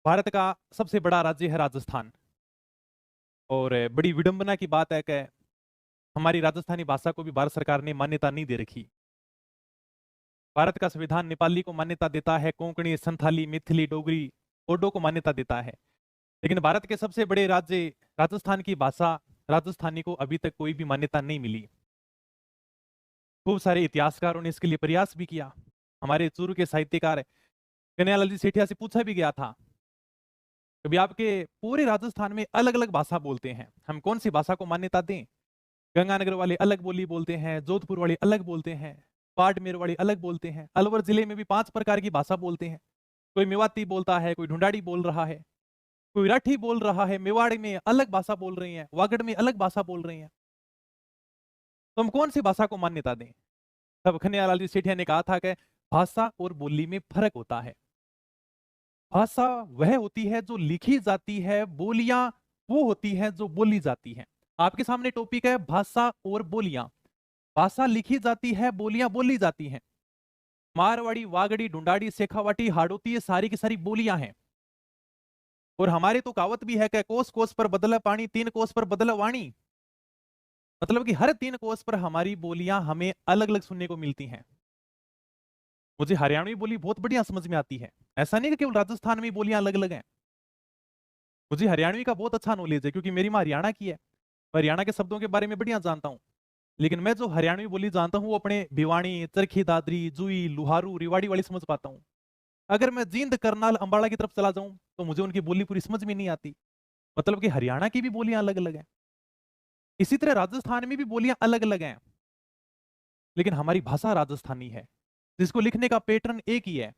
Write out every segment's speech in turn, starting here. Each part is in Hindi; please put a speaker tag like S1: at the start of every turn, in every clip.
S1: भारत का सबसे बड़ा राज्य है राजस्थान। और बड़ी विडंबना की बात है कि हमारी राजस्थानी भाषा को भी भारत सरकार ने मान्यता नहीं दे रखी। भारत का संविधान नेपाली को मान्यता देता है, कोंकणी, संथाली, मिथिली, डोगरी, बोडो को मान्यता देता है। लेकिन भारत के सबसे बड़े राज्य राजस्थान की भाषा राजस्थानी को अभी तक कोई भी मान्यता नहीं मिली। खूब सारे इतिहासकारों ने इसके लिए प्रयास भी किया। हमारे चूरू के साहित्यकार कन्हैयालाल जी सेठिया से पूछा भी गया था, कभी आपके पूरे राजस्थान में अलग अलग भाषा बोलते हैं, हम कौन सी भाषा को मान्यता दें? गंगानगर वाले अलग बोली बोलते हैं, जोधपुर वाले अलग बोलते हैं, बाड़मेर वाले अलग बोलते हैं, अलवर जिले में भी 5 प्रकार की भाषा बोलते हैं। कोई मेवाती बोलता है, कोई ढूंढाड़ी बोल रहा है, कोई राठी बोल रहा है, मेवाड़ी में अलग भाषा बोल रही है, वागड़ में अलग भाषा बोल रही है। तो हम कौन सी भाषा को मान्यता दें? तब कन्हैयालाल जी सेठिया ने कहा था कि भाषा और बोली में फर्क होता है। भाषा वह होती है जो लिखी जाती है, बोलियां वो होती है जो बोली जाती है। आपके सामने टॉपिक है भाषा और बोलियां। भाषा लिखी जाती है, बोलियां बोली जाती हैं। मारवाड़ी, वागड़ी, ढूंढाड़ी, शेखावाटी, हाड़ौती, ये सारी की सारी बोलियां हैं। और हमारे तो कहावत भी है कि कोस कोस पर बदला पानी, 3 कोस पर बदला वाणी। मतलब कि हर 3 कोस पर हमारी बोलियां हमें अलग अलग सुनने को मिलती हैं। मुझे हरियाणवी बोली बहुत बढ़िया समझ में आती है। ऐसा नहीं कि केवल राजस्थान में बोलियां अलग अलग हैं। मुझे हरियाणवी का बहुत अच्छा नॉलेज है क्योंकि मेरी माँ हरियाणा की है। मैं हरियाणा के शब्दों के बारे में बढ़िया जानता हूँ। लेकिन मैं जो हरियाणवी बोली जानता हूँ वो अपने भिवानी, चरखी दादरी, जुई, लुहारू, रिवाड़ी वाली समझ पाता हूँ। अगर मैं जींद, करनाल, अंबाला की तरफ चला जाऊं तो मुझे उनकी बोली पूरी समझ में नहीं आती। मतलब कि हरियाणा की भी बोलियां अलग अलग हैं। इसी तरह राजस्थान में भी बोलियां अलग अलग हैं। लेकिन हमारी भाषा राजस्थानी है, जिसको लिखने का पैटर्न एक ही है।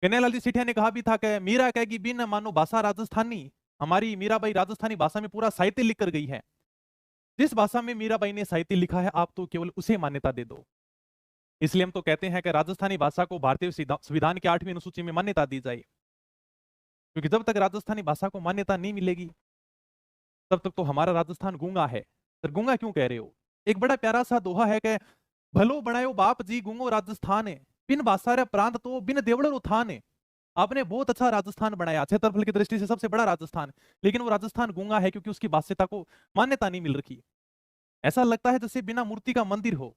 S1: कन्हैयालाल जी सेठिया ने कहा भी था कि मीरा कहेगी बिन मानो भाषा राजस्थानी। हमारी मीराबाई राजस्थानी भाषा में पूरा साहित्य लिख कर गई है। जिस भाषा में मीराबाई ने साहित्य लिखा है आप तो केवल उसे मान्यता दे दो। इसलिए हम तो कहते हैं कि राजस्थानी भाषा को भारतीय संविधान की 8वीं अनुसूची में मान्यता दी जाए। क्योंकि जब तक राजस्थानी भाषा को मान्यता नहीं मिलेगी तब तक तो हमारा राजस्थान गूंगा है। सर गूंगा क्यों कह रहे हो? एक बड़ा प्यारा सा दोहा है कि भलो बनायो बाप जी गूंगो राजस्थान है, बिन भाषा रे प्रांत तो बिन देवड़र उठान है। आपने बहुत अच्छा राजस्थान बनाया, क्षेत्रफल की दृष्टि से सबसे बड़ा राजस्थान। लेकिन वो राजस्थान गूंगा है क्योंकि उसकी भाषा को मान्यता नहीं मिल रखी। ऐसा लगता है जैसे बिना मूर्ति का मंदिर हो।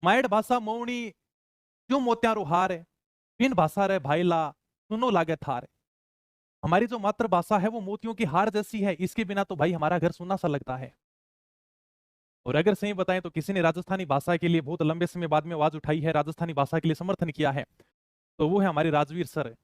S1: मायड़ भाषा मौनी जो मोत्यारो हार है, बिन भाषा रे भाईला सुनो लागे थार। हमारी जो मातृभाषा है वो मोतियों की हार जैसी है, इसके बिना तो भाई हमारा घर सुना सा लगता है। और अगर सही बताएं तो किसी ने राजस्थानी भाषा के लिए बहुत लंबे समय बाद में आवाज उठाई है, राजस्थानी भाषा के लिए समर्थन किया है, तो वो है हमारे राजवीर सर।